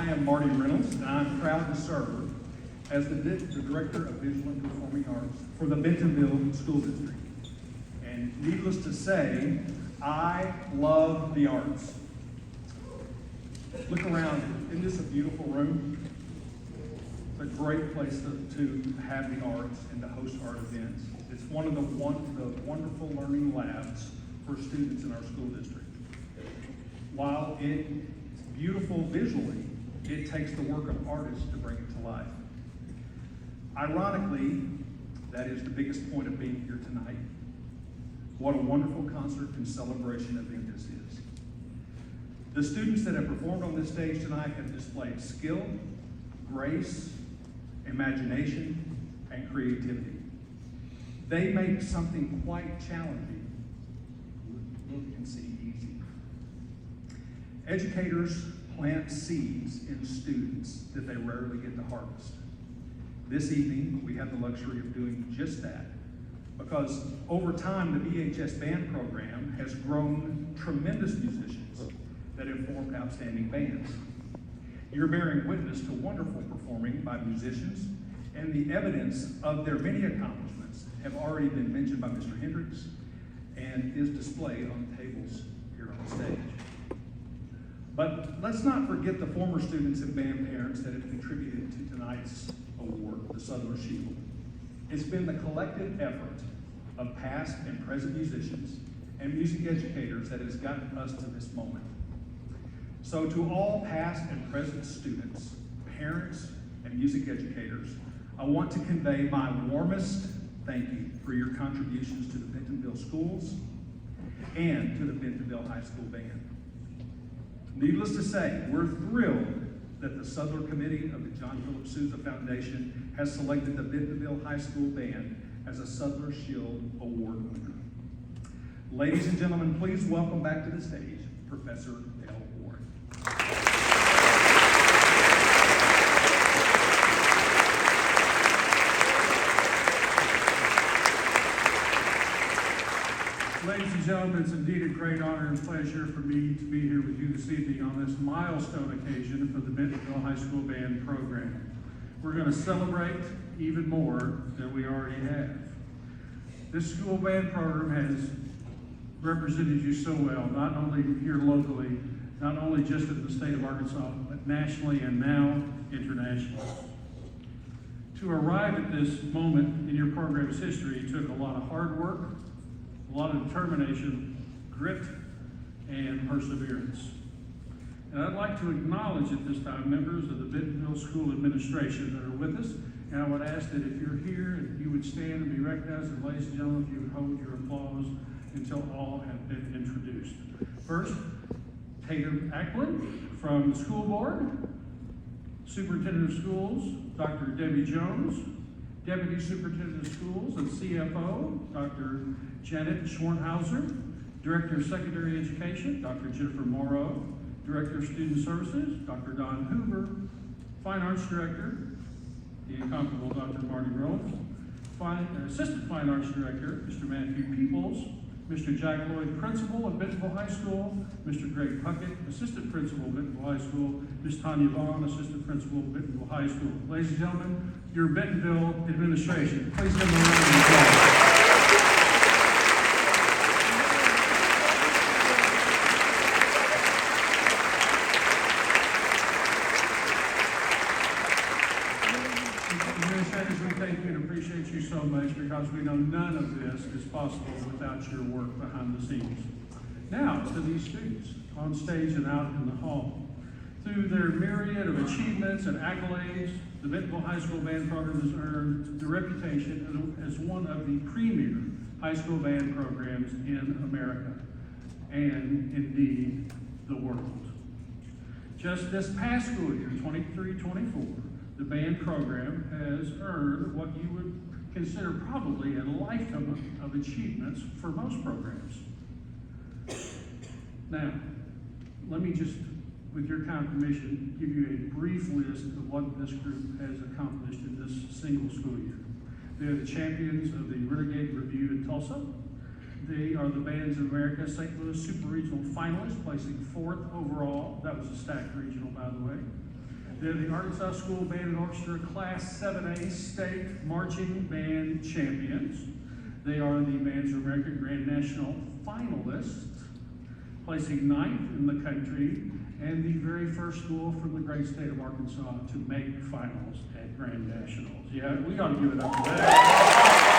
am Marty Reynolds, and I'm proud to serve as the Director of Visual and Performing Arts for the Bentonville School District. And needless to say, I love the arts. Look around, isn't this a beautiful room? It's a great place to have the arts and to host art events. It's one of the wonderful learning labs for students in our school district. While it's beautiful visually, it takes the work of artists to bring it to life. Ironically, that is the biggest point of being here tonight. What a wonderful concert and celebration event this is. The students that have performed on this stage tonight have displayed skill, grace, imagination, and creativity. They make something quite challenging look and seem easy. Educators plant seeds in students that they rarely get to harvest. This evening, we have the luxury of doing just that, because over time, the VHS band program has grown tremendous musicians that have formed outstanding bands. You're bearing witness to wonderful performing by musicians, and the evidence of their many accomplishments have already been mentioned by Mr. Hendricks and is displayed on the tables here on the stage. But let's not forget the former students and band parents that have contributed to tonight's award, the Sudler Shield. It's been the collective effort of past and present musicians and music educators that has gotten us to this moment. So to all past and present students, parents, and music educators, I want to convey my warmest thank you for your contributions to the Bentonville schools and to the Bentonville High School Band. Needless to say, we're thrilled that the Sudler Committee of the John Philip Sousa Foundation has selected the Bentonville High School Band as a Sudler Shield Award winner. Ladies and gentlemen, please welcome back to the stage Professor Dale Ward. Ladies and gentlemen, it's indeed a great honor and pleasure for me to be here with you this evening on this milestone occasion for the Bentonville High School Band program. We're going to celebrate even more than we already have. This school band program has represented you so well, not only here locally, not only just in the state of Arkansas, but nationally and now internationally. To arrive at this moment in your program's history took a lot of hard work, a lot of determination, grit, and perseverance. And I'd like to acknowledge at this time members of the Bentonville School Administration that are with us, and I would ask that if you're here, if you would stand and be recognized, and ladies and gentlemen, if you would hold your applause until all have been introduced. First, Tatum Ackland from the school board, Superintendent of Schools, Dr. Debbie Jones, Deputy Superintendent of Schools and CFO, Dr. Janet Schwarnhauser, Director of Secondary Education, Dr. Jennifer Morrow, Director of Student Services, Dr. Don Hoover, Fine Arts Director, the incomparable Dr. Marty Reynolds, Assistant Fine Arts Director, Mr. Matthew Peoples, Mr. Jack Lloyd, Principal of Bentonville High School, Mr. Greg Puckett, Assistant Principal of Bentonville High School, Ms. Tanya Vaughn, Assistant Principal of Bentonville High School. Ladies and gentlemen, your Bentonville administration. Please give them a round of applause. Administrators, we thank you and appreciate you so much because we know none of this is possible without your work behind the scenes. Now, to these students on stage and out in the hall. Through their myriad of achievements and accolades, the Bentonville High School Band program has earned the reputation as one of the premier high school band programs in America, and indeed, the world. Just this past school year, 23-24, the band program has earned what you would consider probably a lifetime of achievements for most programs. Now, let me just, with your kind permission, give you a brief list of what this group has accomplished in this single school year. They're the champions of the Renegade Review in Tulsa. They are the Bands of America St. Louis Super Regional finalists, placing 4th overall. That was a stacked regional, by the way. They're the Arkansas School Band and Orchestra Class 7A State Marching Band Champions. They are the Bands of America Grand National finalists, placing 9th in the country, and the very first school from the great state of Arkansas to make finals at Grand Nationals. Yeah, we ought to give it up for that.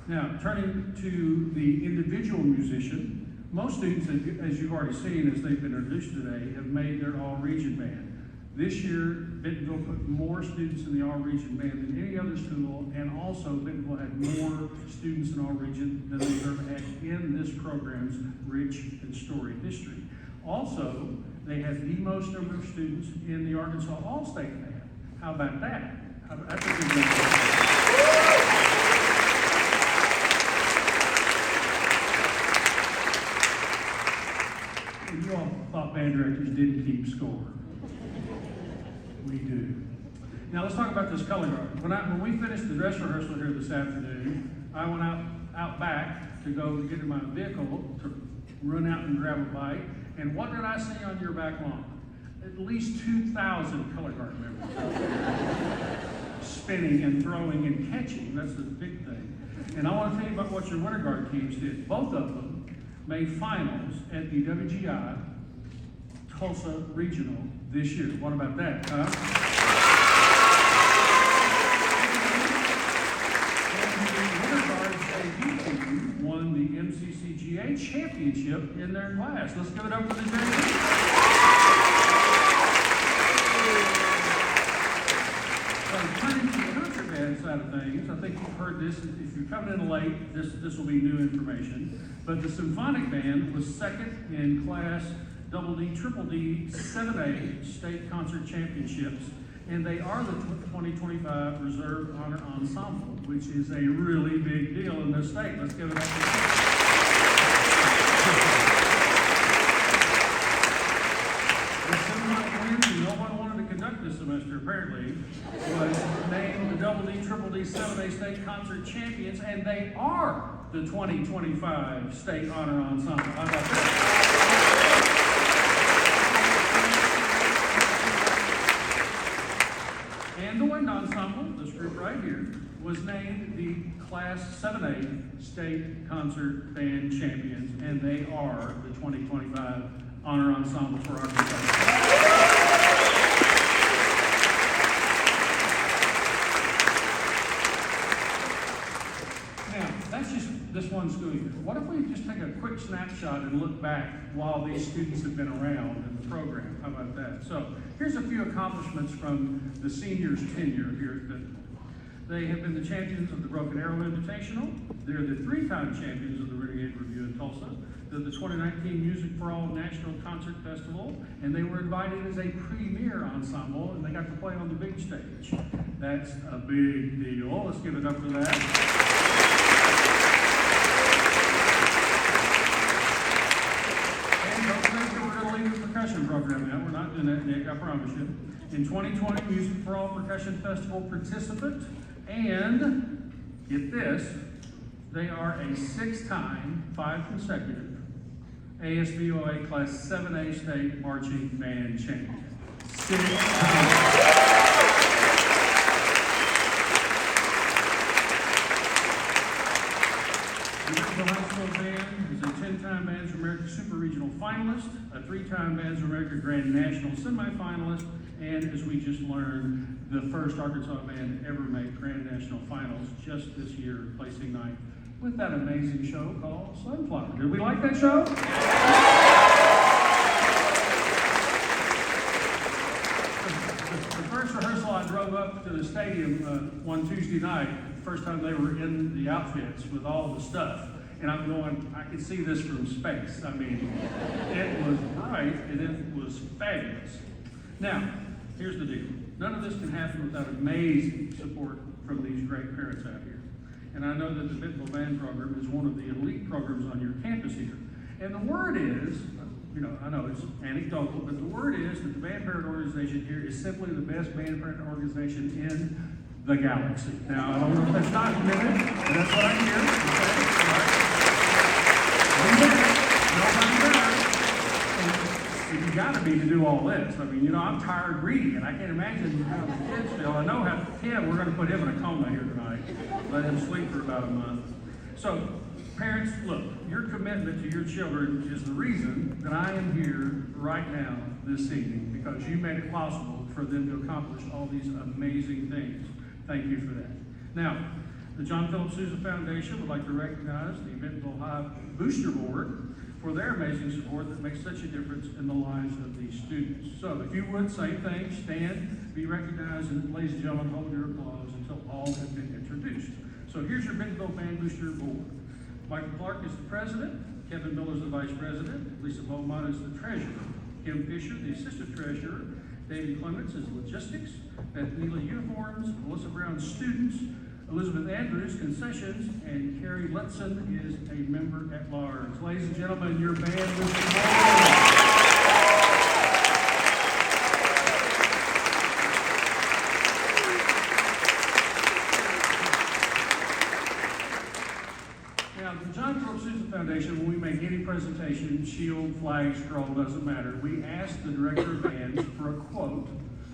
Now, turning to the individual musician, most students, as you've already seen, as they've been introduced today, have made their all-region band. This year, Bentonville put more students in the all-region band than any other school, and also Bentonville had more students in all-region than they've ever had in this program's rich and storied history. Also, they had the most number of students in the Arkansas All-State band. How about that? That's a good number. You all thought band directors didn't keep score. We do. Now let's talk about this color guard. When we finished the dress rehearsal here this afternoon, I went out back to go get in my vehicle to run out and grab a bite. And what did I see on your back lawn? At least 2,000 color guard members spinning and throwing and catching. That's the big thing. And I want to tell you about what your winter guard teams did. Both of them made finals at the WGI Tulsa Regional this year. What about that, huh? And the winter guards debut team won the MCCGA championship in their class. Let's give it up for the JV. Turning to the concert band side of things, I think you've heard this. If you're coming in late, this will be new information. But the symphonic band was second in class Double D, Triple D, 7A state concert championships, and they are the 2025 Reserve Honor Ensemble, which is a really big deal in this state. Let's give it up for them. The symphonic band, who no one wanted to conduct this semester apparently, was named the Double D, Triple D, 7A state concert champions, and they are the 2025 State Honor Ensemble. How about that? And the Wind Ensemble, this group right here, was named the Class 7A State Concert Band Champions, and they are the 2025 Honor Ensemble for Arkansas. This one school year. What if we just take a quick snapshot and look back while these students have been around in the program? How about that? So here's a few accomplishments from the seniors' tenure here at Bentonville. They have been the champions of the Broken Arrow Invitational. They're the 3-time champions of the Renegade Review in Tulsa. They're the 2019 Music for All National Concert Festival, and they were invited as a premier ensemble, and they got to play on the big stage. That's a big deal. Let's give it up for that. Percussion program now. We're not doing that, Nick, I promise you. In 2020, Music for All Percussion Festival participant, and get this, they are a 6-time, 5 consecutive ASBOA Class 7A State Marching Band Champion. 6 times. The High School Band is a 10-time Bands of America Super Regional finalist, a 3-time Bands of America Grand National semifinalist, and as we just learned, the first Arkansas band to ever make Grand National finals just this year, placing 9th with that amazing show called Sunflower. Did we like that show? The first rehearsal, I drove up to the stadium one Tuesday night, first time they were in the outfits with all the stuff. And I'm going, I could see this from space. I mean, it was bright and it was fabulous. Now, here's the deal. None of this can happen without amazing support from these great parents out here. And I know that the Bentonville Band program is one of the elite programs on your campus here. And the word is, I know it's anecdotal, but the word is that the Band Parent Organization here is simply the best band parent organization in the galaxy. Now, I don't know if that's documented, but that's what I hear. Okay? All right. You gotta be to do all this. I mean, I'm tired reading, and I can't imagine how the kids feel. I know how Tim, we're gonna put him in a coma here tonight. Let him sleep for about a month. So, parents, look, your commitment to your children is the reason that I am here right now this evening, because you made it possible for them to accomplish all these amazing things. Thank you for that. Now, the John Philip Sousa Foundation would like to recognize the Bentonville High Booster Board for their amazing support that makes such a difference in the lives of these students. So, if you would, same thing, stand, be recognized, and ladies and gentlemen, hold your applause until all have been introduced. So here's your Bentonville Band Booster Board. Michael Clark is the president, Kevin Miller is the vice president, Lisa Beaumont is the treasurer, Kim Fisher, the assistant treasurer, David Clements is logistics, Beth Neely uniforms, Melissa Brown students, Elizabeth Andrews concessions, and Carrie Lutzen is a member at large. Ladies and gentlemen, your band Booster Board. Now, the John Philip Sousa Foundation, when we make any presentation, shield, flag, scroll, doesn't matter, we ask the director of bands for a quote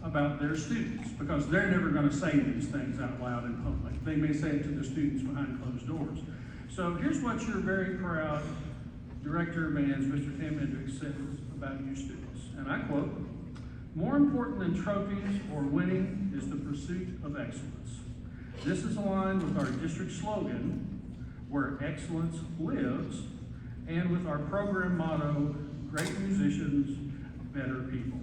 about their students, because they're never going to say these things out loud in public. They may say it to the students behind closed doors. So here's what your very proud director of bands, Mr. Tim Hendricks, says about you students. And I quote, "More important than trophies or winning is the pursuit of excellence. This is aligned with our district slogan, where excellence lives, and with our program motto, great musicians, better people.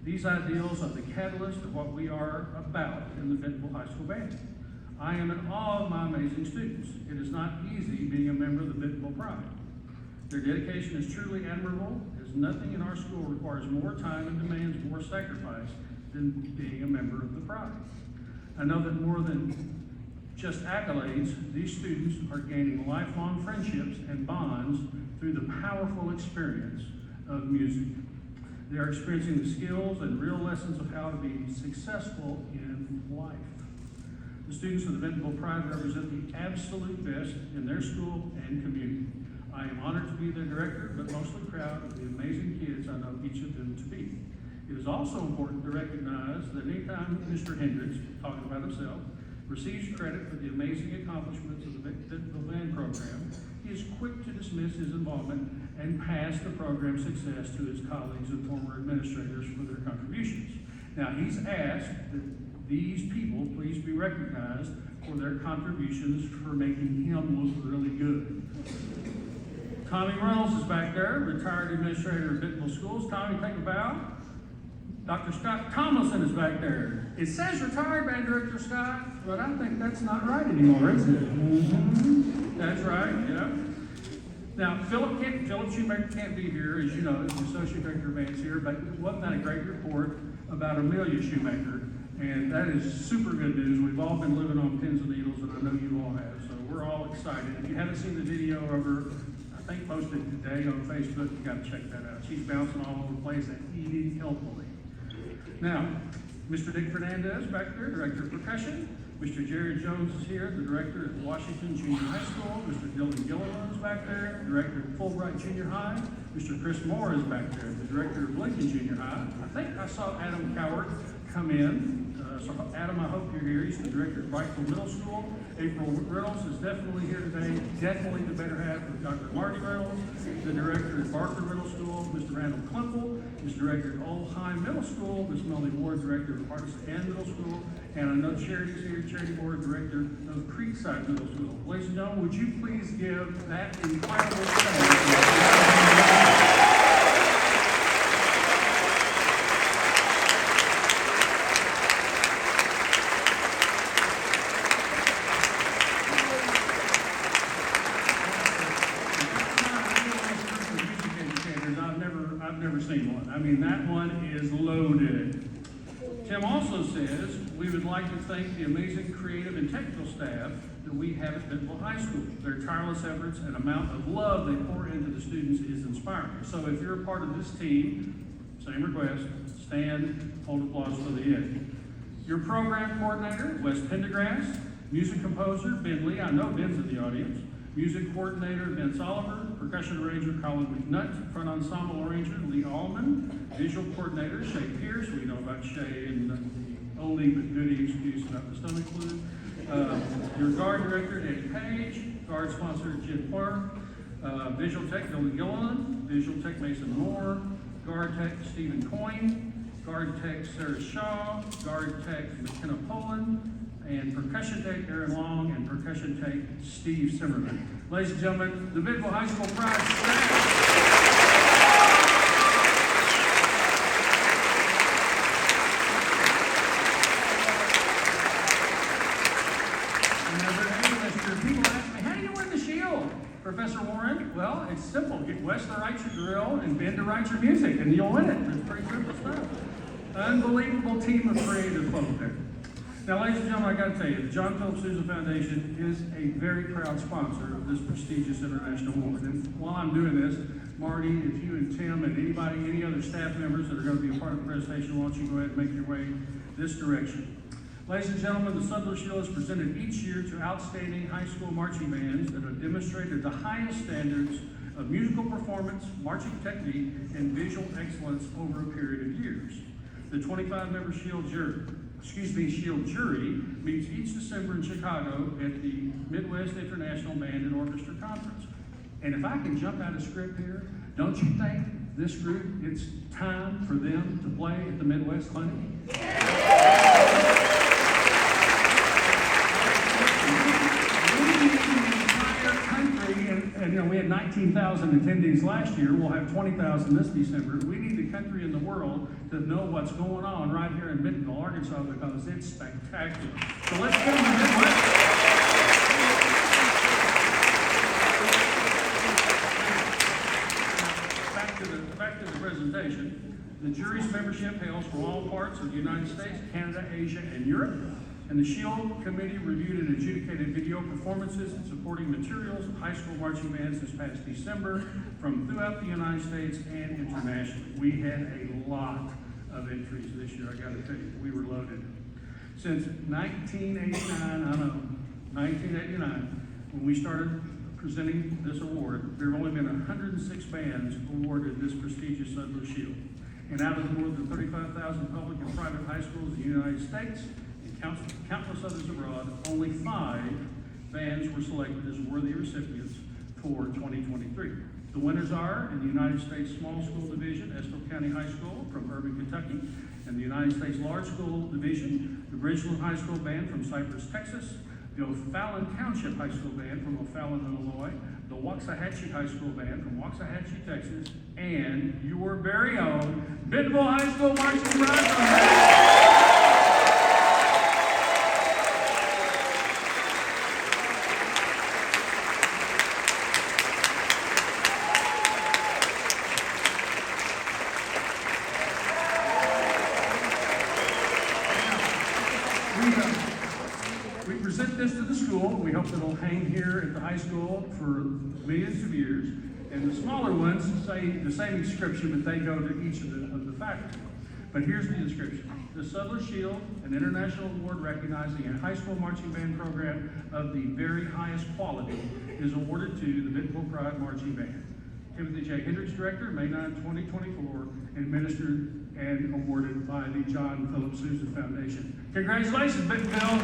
These ideals are the catalyst of what we are about in the Bentonville High School Band. I am in awe of my amazing students. It is not easy being a member of the Bentonville Pride. Their dedication is truly admirable, as nothing in our school requires more time and demands more sacrifice than being a member of the Pride. I know that more than just accolades, these students are gaining lifelong friendships and bonds through the powerful experience of music. They are experiencing the skills and real lessons of how to be successful in life. The students of the Bentonville Pride represent the absolute best in their school and community. I am honored to be their director, but mostly proud of the amazing kids I know each of them to be. It is also important to recognize that anytime Mr. Hendricks, talking about himself, receives credit for the amazing accomplishments of the Bentonville Band program, he is quick to dismiss his involvement and pass the program's success to his colleagues and former administrators for their contributions. Now, he's asked that these people please be recognized for their contributions for making him look really good. Tommy Reynolds is back there, retired administrator of Bentonville Schools. Tommy, take a bow. Dr. Scott Tomlinson is back there. It says retired band director Scott, but I think that's not right anymore, is it? Mm-hmm. That's right, yeah. Now, Philip Shoemaker can't be here, as you know, as the associate director of bands here, but wasn't that a great report about Amelia Shoemaker? And that is super good news. We've all been living on pins and needles, and I know you all have, so we're all excited. If you haven't seen the video of her, I think posted today on Facebook, you got to check that out. She's bouncing all over the place and eating healthfully. Now, Mr. Dick Fernandez back there, Director of Percussion. Mr. Jerry Jones is here, the Director at Washington Junior High School. Mr. Dylan Gilliland is back there, Director at Fulbright Junior High. Mr. Chris Moore is back there, the Director of Lincoln Junior High. I think I saw Adam Coward come in. So Adam, I hope you're here. He's the Director at Brightville Middle School. April Reynolds is definitely here today, definitely the better half of Dr. Marty Reynolds, the Director at Barker Middle School, Mr. Randall Klimple, Mr. Director at Old High Middle School, Ms. Melanie Ward, Director of Artist and Middle School, and I know Charity's here, Charity Board Director of Creekside Middle School. Ladies and gentlemen, would you please give that incredible thanks? I mean, that one is loaded. Tim also says, we would like to thank the amazing creative and technical staff that we have at Bentonville High School. Their tireless efforts and amount of love they pour into the students is inspiring. So if you're a part of this team, same request, stand, hold applause for the end. Your program coordinator, Wes Pendergrass. Music composer, Ben Lee. I know Ben's in the audience. Music coordinator, Vince Oliver. Percussion arranger, Colin McNutt. Front ensemble arranger, Lee Allman. Visual coordinator, Shay Pierce. We know about Shay and the oldie but goodie excuse about the stomach flu. Your guard director, Eddie Page. Guard sponsor, Jim Clark. Visual tech, Dylan Gilliland. Visual tech, Mason Moore. Guard tech, Stephen Coyne. Guard tech, Sarah Shaw. Guard tech, McKenna Poland. And percussion tech, Aaron Long. And percussion tech, Steve Zimmerman. Ladies and gentlemen, the Bentonville High School Pride staff. Professor Warren, well, it's simple. Get Wes to write your drill and Ben to write your music, and you'll win it. It's pretty simple stuff. Unbelievable team of creative folk there. Now, ladies and gentlemen, I got to tell you, the John Philip Sousa Foundation is a very proud sponsor of this prestigious international award. And while I'm doing this, Marty, if you and Tim and anybody, any other staff members that are going to be a part of the presentation, why don't you go ahead and make your way this direction. Ladies and gentlemen, the Sudler Shield is presented each year to outstanding high school marching bands that have demonstrated the highest standards of musical performance, marching technique, and visual excellence over a period of years. The 25-member Shield jury meets each December in Chicago at the Midwest International Band and Orchestra Conference. And if I can jump out of script here, don't you think this group, it's time for them to play at the Midwest Clinic? And you know, we had 19,000 attendees last year. We'll have 20,000 this December. We need the country and the world to know what's going on right here in Bentonville, Arkansas, because it's spectacular. So let's get them to Midwest. Back to the presentation. The jury's membership hails from all parts of the United States, Canada, Asia, and Europe. And the Shield Committee reviewed and adjudicated video performances and supporting materials of high school marching bands this past December from throughout the United States and internationally. We had a lot of entries this year, I gotta tell you. We were loaded. Since 1989, when we started presenting this award, there have only been 106 bands awarded this prestigious Sudler Shield. And out of the more than 35,000 public and private high schools in the United States, countless others abroad, only 5 bands were selected as worthy recipients for 2023. The winners are, in the United States Small School Division, Estill County High School from Irving, Kentucky, and the United States Large School Division, the Bridgeland High School Band from Cypress, Texas, the O'Fallon Township High School Band from O'Fallon, Illinois, the Waxahachie High School Band from Waxahachie, Texas, and your very own Bentonville High School Marching Band. We present this to the school. We hope that it'll hang here at the high school for millions of years. And the smaller ones say the same inscription, but they go to each of the faculty. But here's the inscription. The Sudler Shield, an international award recognizing a high school marching band program of the very highest quality, is awarded to the Bentonville Pride Marching Band. Timothy J. Hendricks, Director, May 9, 2024, administered and awarded by the John Philip Sousa Foundation. Congratulations, Bentonville!